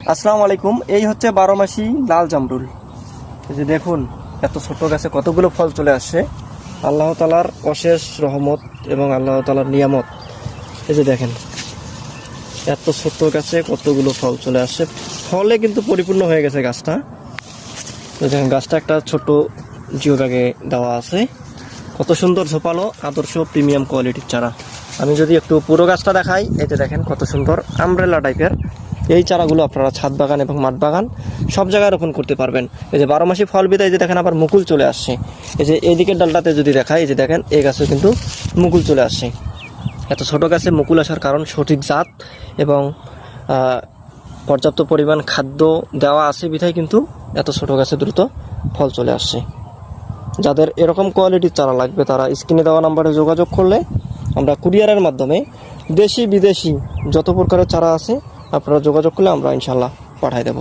আসসালামু আলাইকুম। এই হচ্ছে 12 মাসি লাল জামরুল। এই যে দেখুন, এত ছোট গাছে কতগুলো ফল চলে আসছে। আল্লাহ তাআলার অশেষ রহমত এবং আল্লাহ তাআলার নিয়ামত। এই যে দেখেন, এত ছোট গাছে কতগুলো ফল চলে আসছে। ফলে কিন্তু পরিপূর্ণ হয়ে গেছে গাছটা। দেখেন, গাছটা একটা ছোট জিও ব্যাগে দেওয়া আছে। কত সুন্দর ঝোপালো, আদর্শ প্রিমিয়াম কোয়ালিটির চারা। আমি যদি একটু পুরো গাছটা দেখাই, এই যে দেখেন কত সুন্দর আমব্রেলা টাইপের। এই চারাগুলো আপনারা ছাদ বাগান এবং মাঠ বাগান সব জায়গায় রোপণ করতে পারবেন। এই যে 12 মাসি ফল বিদায়, যে দেখেন আবার মুকুল চলে আসছে। এই যে এইদিকের ডালটাতে যদি দেখাই, এই যে দেখেন এই গাছে কিন্তু মুকুল চলে আসছে। এত ছোট গাছে মুকুল আসার কারণ সঠিক জাত এবং পর্যাপ্ত পরিমাণ খাদ্য দেওয়া আছে বিধায় কিন্তু এত ছোট গাছে দ্রুত ফল চলে আসছে। যাদের এরকম কোয়ালিটির চারা লাগবে তারা স্ক্রিনে দেওয়া নাম্বারে যোগাযোগ করলে আমরা কুরিয়ারের মাধ্যমে দেশি বিদেশি যত প্রকারের চারা আছে আপনারা যোগাযোগ করলে আমরা ইনশাল্লাহ পাঠিয়ে দেব।